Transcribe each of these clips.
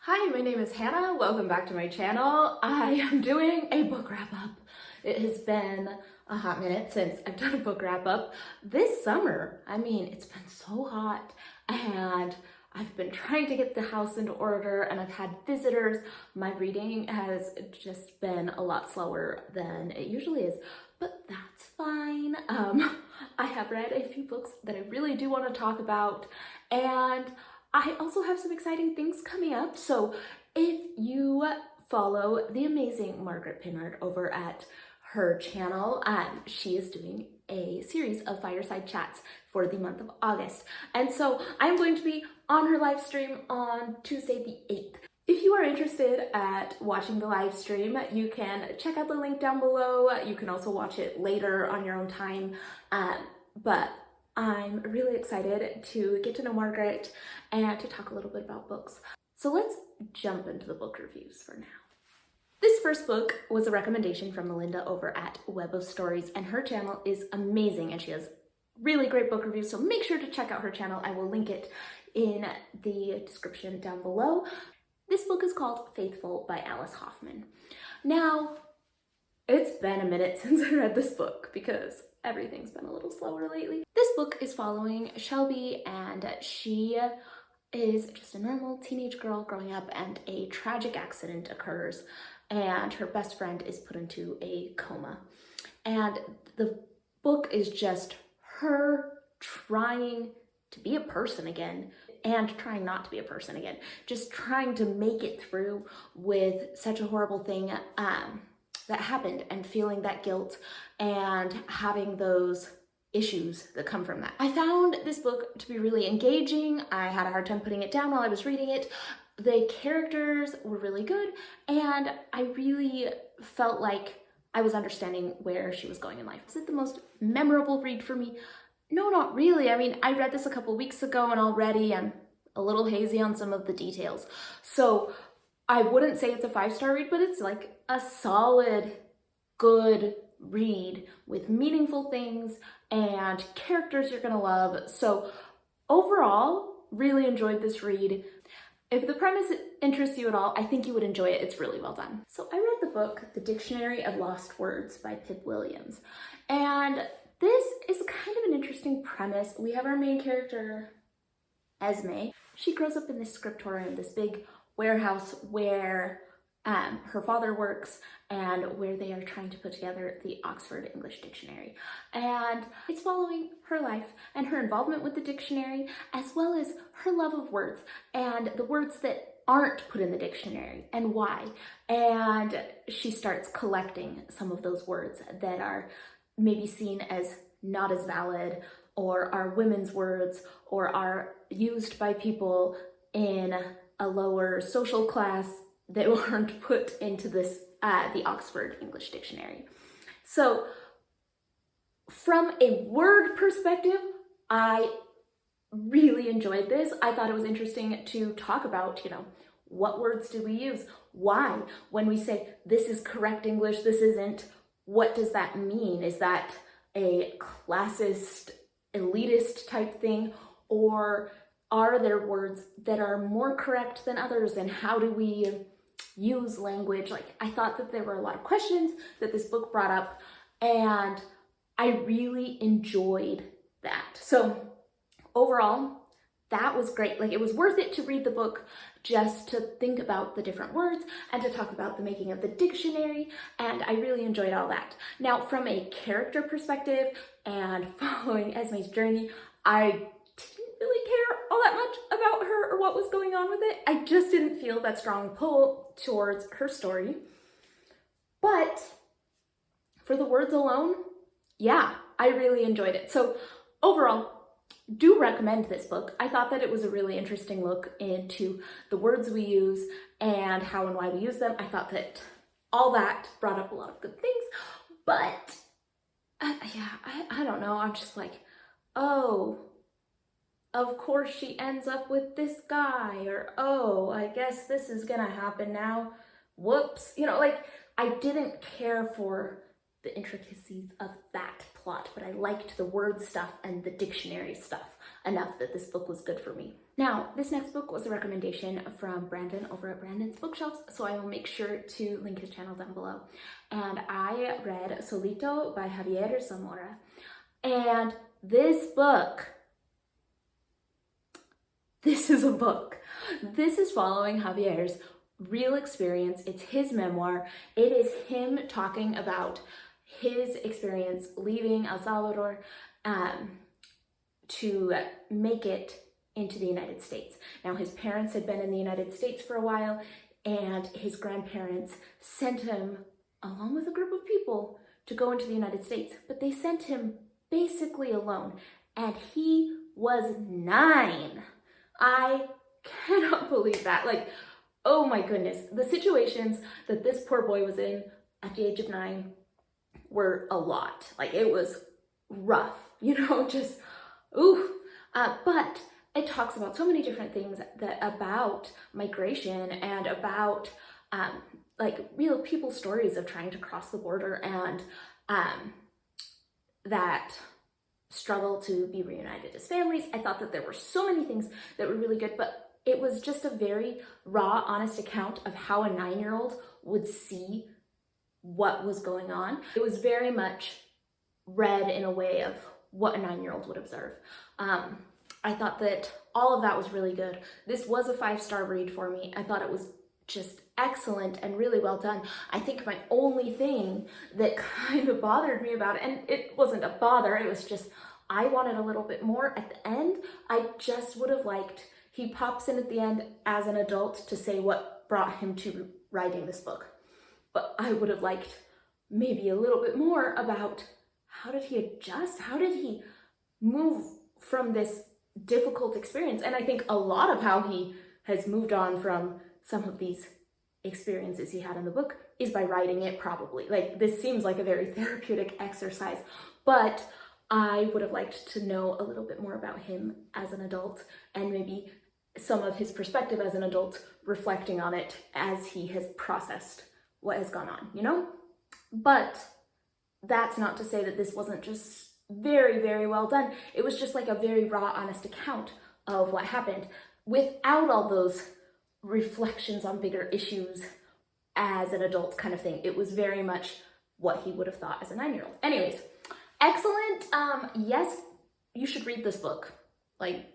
Hi, my name is Hannah. Welcome back to my channel. I am doing a book wrap up. It has been a hot minute since I've done a book wrap up. This summer, it's been so hot and I've been trying to get the house into order and I've had visitors. My reading has just been a lot slower than it usually is, but that's fine. I have read a few books that I really do want to talk about, and I also have some exciting things coming up. So if you follow the amazing Margaret Pinard over at her channel, she is doing a series of fireside chats for the month of August. And so I'm going to be on her live stream on Tuesday the 8th. If you are interested at watching the live stream, you can check out the link down below. You can also watch it later on your own time. But I'm really excited to get to know Margaret and to talk a little bit about books. So let's jump into the book reviews for now. This first book was a recommendation from Melinda over at Web of Stories, and her channel is amazing and she has really great book reviews, so make sure to check out her channel. I will link it in the description down below. This book is called Faithful by Alice Hoffman. Now, it's been a minute since I read this book because everything's been a little slower lately. This book is following Shelby, and she is just a normal teenage girl growing up, and a tragic accident occurs and her best friend is put into a coma. And the book is just her trying to be a person again and trying not to be a person again, just trying to make it through with such a horrible thing that happened, and feeling that guilt and having those issues that come from that. I found this book to be really engaging. I had a hard time putting it down while I was reading it. The characters were really good, and I really felt like I was understanding where she was going in life. Is it the most memorable read for me? No, not really. I read this a couple weeks ago and already I'm a little hazy on some of the details. So I wouldn't say it's a 5-star read, but it's like a solid, good read with meaningful things and characters you're gonna love. So overall, really enjoyed this read. If the premise interests you at all, I think you would enjoy it. It's really well done. So I read the book, The Dictionary of Lost Words by Pip Williams. And this is kind of an interesting premise. We have our main character, Esme. She grows up in this scriptorium, this big warehouse where her father works and where they are trying to put together the Oxford English Dictionary. And it's following her life and her involvement with the dictionary, as well as her love of words and the words that aren't put in the dictionary and why. And she starts collecting some of those words that are maybe seen as not as valid, or are women's words, or are used by people in a lower social class that weren't put into this the Oxford English Dictionary. So from a word perspective, I really enjoyed this. I thought it was interesting to talk about, what words do we use? Why? When we say this is correct English, this isn't, what does that mean? Is that a classist, elitist type thing? Or are there words that are more correct than others? And how do we use language? I thought that there were a lot of questions that this book brought up, and I really enjoyed that. So overall, that was great. It was worth it to read the book just to think about the different words and to talk about the making of the dictionary, and I really enjoyed all that. Now, from a character perspective and following Esme's journey, I didn't really care all that much about her or what was going on with it. I just didn't feel that strong pull towards her story. But for the words alone, yeah, I really enjoyed it. So overall, do recommend this book. I thought that it was a really interesting look into the words we use and how and why we use them. I thought that all that brought up a lot of good things, but I don't know. I'm just like, oh, of course she ends up with this guy, or oh, I guess this is gonna happen now. Whoops. I didn't care for the intricacies of that plot, but I liked the word stuff and the dictionary stuff enough that this book was good for me. Now, this next book was a recommendation from Brandon over at Brandon's Bookshelves, so I will make sure to link his channel down below. And I read Solito by Javier Zamora. And this book, this is a book. This is following Javier's real experience. It's his memoir. It is him talking about his experience leaving El Salvador to make it into the United States. Now, his parents had been in the United States for a while, and his grandparents sent him along with a group of people to go into the United States, but they sent him basically alone, and he was 9. I cannot believe that. Like, oh my goodness. The situations that this poor boy was in at the age of 9 were a lot. Like, it was rough, you know, just, ooh. But it talks about so many different things about migration and about like real people stories of trying to cross the border and that struggle to be reunited as families. I thought that there were so many things that were really good, but it was just a very raw, honest account of how a 9-year-old would see what was going on. It was very much read in a way of what a 9-year-old would observe. I thought that all of that was really good. This was a 5-star read for me. I thought it was just excellent and really well done. I think my only thing that kind of bothered me about it, and it wasn't a bother, it was just I wanted a little bit more at the end. I just would have liked, he pops in at the end as an adult to say what brought him to writing this book. But I would have liked maybe a little bit more about how did he adjust? How did he move from this difficult experience? And I think a lot of how he has moved on from some of these experiences he had in the book is by writing it, probably. Like, this seems like a very therapeutic exercise, but I would have liked to know a little bit more about him as an adult and maybe some of his perspective as an adult, reflecting on it as he has processed what has gone on, you know? But that's not to say that this wasn't just very, very well done. It was just like a very raw, honest account of what happened without all those reflections on bigger issues as an adult kind of thing. It was very much what he would have thought as a 9-year-old. Anyways, excellent. Yes, you should read this book. Like,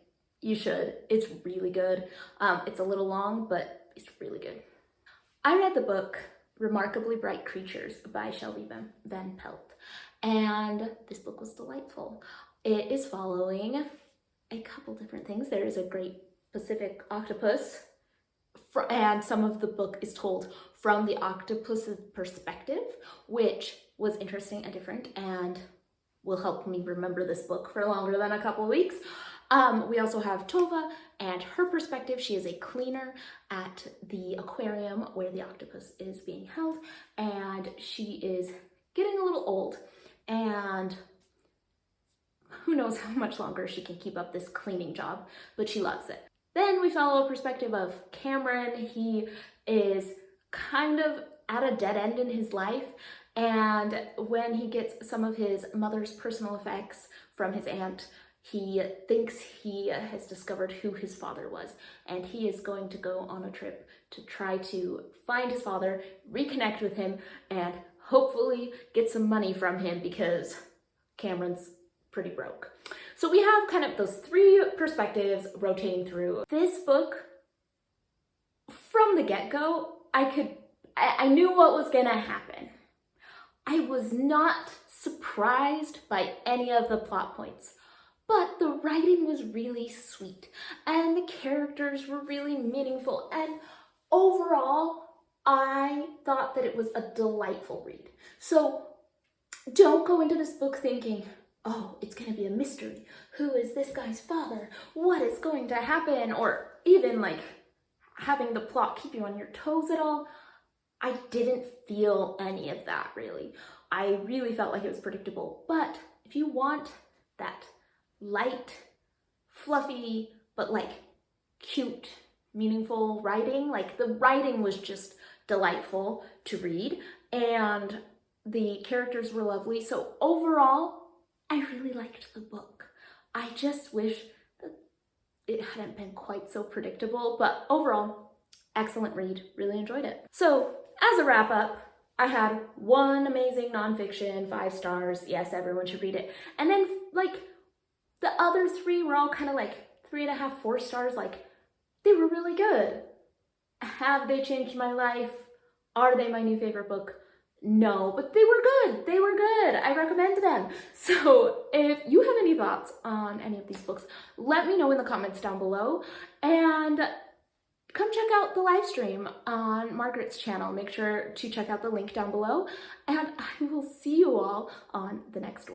you should. It's really good. It's a little long, but it's really good. I read the book Remarkably Bright Creatures by Shelby Van Pelt, and this book was delightful. It is following a couple different things. There is a great Pacific octopus, and some of the book is told from the octopus's perspective, which was interesting and different and will help me remember this book for longer than a couple weeks. We also have Tova and her perspective. She is a cleaner at the aquarium where the octopus is being held, and she is getting a little old, and who knows how much longer she can keep up this cleaning job, but she loves it. Then we follow a perspective of Cameron. He is kind of at a dead end in his life, and when he gets some of his mother's personal effects from his aunt, he thinks he has discovered who his father was, and he is going to go on a trip to try to find his father, reconnect with him, and hopefully get some money from him because Cameron's pretty broke. So we have kind of those 3 perspectives rotating through. This book, from the get-go, I knew what was gonna happen. I was not surprised by any of the plot points, but the writing was really sweet and the characters were really meaningful, and overall, I thought that it was a delightful read. So don't go into this book thinking, oh, it's gonna be a mystery. Who is this guy's father? What is going to happen? Or even like having the plot keep you on your toes at all. I didn't feel any of that, really. I really felt like it was predictable. But if you want that light, fluffy, but like cute, meaningful writing, like the writing was just delightful to read and the characters were lovely. So overall, I really liked the book. I just wish that it hadn't been quite so predictable, but overall, excellent read. Really enjoyed it. So as a wrap up, I had one amazing nonfiction, 5 stars. Yes, everyone should read it. And then like the other 3 were all kind of like 3.5, 4 stars. Like they were really good. Have they changed my life? Are they my new favorite book? No, but they were good. They were good. I recommend them. So if you have any thoughts on any of these books, let me know in the comments down below, and come check out the live stream on Margaret's channel. Make sure to check out the link down below, and I will see you all on the next one.